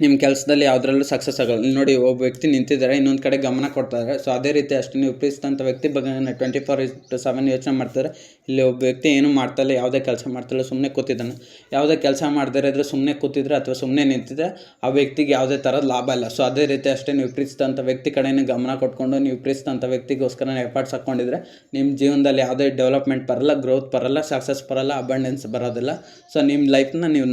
ನಿಮ್ಮ ಕೆಲಸದಲ್ಲಿ ಯಾವುದರಲ್ಲೂ ಸಕ್ಸಸ್ ಆಗೋಲ್ಲ. ಇಲ್ಲಿ ನೋಡಿ, ಒಬ್ಬ ವ್ಯಕ್ತಿ ನಿಂತಿದ್ದಾರೆ, ಇನ್ನೊಂದು ಕಡೆ ಗಮನ ಕೊಡ್ತಾರೆ. ಸೊ ಅದೇ ರೀತಿ ಅಷ್ಟೇ ನೀವು ಪ್ರೀತಿಸಿದಂಥ ವ್ಯಕ್ತಿ ಬಗ್ಗೆ 24/7 ಯೋಚನೆ ಮಾಡ್ತಾರೆ. ಇಲ್ಲಿ ಒಬ್ಬ ವ್ಯಕ್ತಿ ಏನೂ ಮಾಡ್ತಾಯಿಲ್ಲ, ಯಾವುದೇ ಕೆಲಸ ಮಾಡ್ತಾಯಿಲ್ಲ, ಸುಮ್ಮನೆ ಕೂತಿದ್ದಾನೆ. ಯಾವುದೇ ಕೆಲಸ ಮಾಡದೇ ಇದ್ದರೆ ಸುಮ್ಮನೆ ಕೂತಿದ್ರೆ ಅಥವಾ ಸುಮ್ಮನೆ ನಿಂತಿದ್ರೆ ಆ ವ್ಯಕ್ತಿಗೆ ಯಾವುದೇ ಥರದ ಲಾಭ ಇಲ್ಲ. ಸೊ ಅದೇ ರೀತಿ ಅಷ್ಟೇ ನೀವು ಪ್ರೀತಿಸಿದಂಥ ವ್ಯಕ್ತಿ ಕಡೆನೇ ಗಮನ ಕೊಟ್ಕೊಂಡು ನೀವು ಪ್ರೀತಿಸಿದಂಥ ವ್ಯಕ್ತಿಗೋಸ್ಕರ ಎಫರ್ಟ್ಸ್ ಹಾಕ್ಕೊಂಡಿದ್ರೆ ನಿಮ್ಮ ಜೀವನದಲ್ಲಿ ಯಾವುದೇ ಡೆವಲಪ್ಮೆಂಟ್ ಬರಲ್ಲ, ಗ್ರೋತ್ ಬರಲ್ಲ, ಸಕ್ಸಸ್ ಬರಲ್ಲ, ಅಬಂಡೆನ್ಸ್ ಬರೋದಿಲ್ಲ. ಸೊ ನಿಮ್ಮ ಲೈಫ್ನ ನೀವು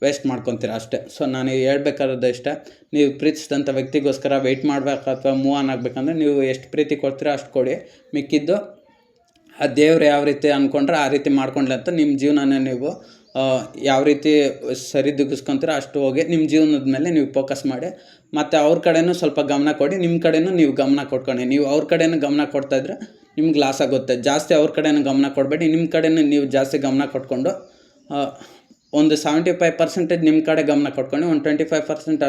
ವೇಸ್ಟ್ ಮಾಡ್ಕೊತೀರ ಅಷ್ಟೇ. ಸೊ ನಾನು ಹೇಳ್ಬೇಕಾದ್ರೆ ಇಷ್ಟ, ನೀವು ಪ್ರೀತಿಸಿದಂಥ ವ್ಯಕ್ತಿಗೋಸ್ಕರ ವೆಯ್ಟ್ ಮಾಡಬೇಕು ಅಥವಾ ಮೂವ್ ಆನ್ ಆಗಬೇಕಂದ್ರೆ ನೀವು ಎಷ್ಟು ಪ್ರೀತಿ ಕೊಡ್ತೀರೋ ಅಷ್ಟು ಕೊಡಿ. ಮಿಕ್ಕಿದ್ದು ಆ ದೇವ್ರು ಯಾವ ರೀತಿ ಅಂದ್ಕೊಂಡ್ರೆ ಆ ರೀತಿ ಮಾಡ್ಕೊಂಡ್ಲಿ ಅಂತ ನಿಮ್ಮ ಜೀವನನೇ ನೀವು ಯಾವ ರೀತಿ ಸರಿದೂಗಿಸ್ಕೊತೀರೋ ಅಷ್ಟು ಹೋಗಿ ನಿಮ್ಮ ಜೀವನದ ಮೇಲೆ ನೀವು ಫೋಕಸ್ ಮಾಡಿ. ಮತ್ತು ಅವ್ರ ಕಡೆನೂ ಸ್ವಲ್ಪ ಗಮನ ಕೊಡಿ, ನಿಮ್ಮ ಕಡೆನೂ ನೀವು ಗಮನ ಕೊಟ್ಕೊಂಡು. ನೀವು ಅವ್ರ ಕಡೆನೂ ಗಮನ ಕೊಡ್ತಾಯಿದ್ರೆ ನಿಮ್ಗೆ ಲಾಸ್ ಆಗುತ್ತೆ. ಜಾಸ್ತಿ ಅವ್ರ ಕಡೆನೂ ಗಮನ ಕೊಡಬೇಡಿ, ನಿಮ್ಮ ಕಡೆನೂ ನೀವು ಜಾಸ್ತಿ ಗಮನ ಕೊಟ್ಕೊಂಡು ಒಂದು 75% ನಿಮ್ಮ ಕಡೆ ಗಮನ ಕೊಟ್ಕೊಂಡು, ಒಂದು 25%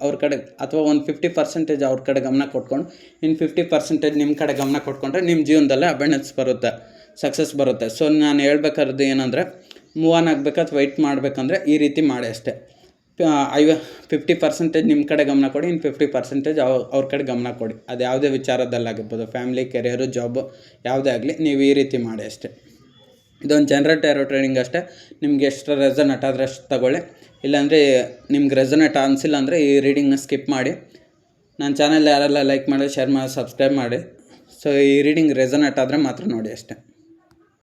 ಅವ್ರ ಕಡೆ ಅಥವಾ ಒಂದು 50% ಅವ್ರ ಕಡೆ ಗಮನ ಕೊಟ್ಕೊಂಡು, ಇನ್ನು 50% ನಿಮ್ಮ ಕಡೆ ಗಮನ ಕೊಟ್ಕೊಂಡ್ರೆ ನಿಮ್ಮ ಜೀವನದಲ್ಲೇ ಅಬಂಡೆನ್ಸ್ ಬರುತ್ತೆ, ಸಕ್ಸಸ್ ಬರುತ್ತೆ. ಸೊ ನಾನು ಹೇಳ್ಬೇಕಾದ್ರೆ ಏನಂದರೆ, ಮೂವ್ ಆನ್ ಆಗಬೇಕಾದ್ರೆ ವೆಯ್ಟ್ ಮಾಡಬೇಕಂದ್ರೆ ಈ ರೀತಿ ಮಾಡಿ ಅಷ್ಟೇ. 50% ನಿಮ್ಮ ಕಡೆ ಗಮನ ಕೊಡಿ, ಇನ್ನು 50% ಅವ್ರ ಕಡೆ ಗಮನ ಕೊಡಿ. ಅದು ಯಾವುದೇ ವಿಚಾರದಲ್ಲಾಗಿರ್ಬೋದು, ಫ್ಯಾಮಿಲಿ, ಕೆರಿಯರು, ಜಾಬು ಯಾವುದೇ ಆಗಲಿ, ನೀವು ಈ ರೀತಿ ಮಾಡಿ ಅಷ್ಟೇ. ಇದೊಂದು ಜನರಲ್ ಟ್ಯಾರೋ ಟ್ರೇಡಿಂಗ್ ಅಷ್ಟೇ. ನಿಮ್ಗೆ ಎಷ್ಟು ರೆಸನೇಟ್ ಆದರೆ ಅಷ್ಟು ತಗೊಳ್ಳಿ, ಇಲ್ಲಾಂದರೆ ನಿಮ್ಗೆ ರೆಸನೇಟ್ ಅನಿಸಿಲ್ಲ ಅಂದರೆ ಈ ರೀಡಿಂಗ್ನ ಸ್ಕಿಪ್ ಮಾಡಿ. ನನ್ನ ಚಾನಲ್ ಯಾರೆಲ್ಲ ಲೈಕ್ ಮಾಡಿ, ಶೇರ್ ಮಾಡಿ, ಸಬ್ಸ್ಕ್ರೈಬ್ ಮಾಡಿ. ಸೊ ಈ ರೀಡಿಂಗ್ ರೆಸನೇಟ್ ಆದರೆ ಮಾತ್ರ ನೋಡಿ ಅಷ್ಟೇ.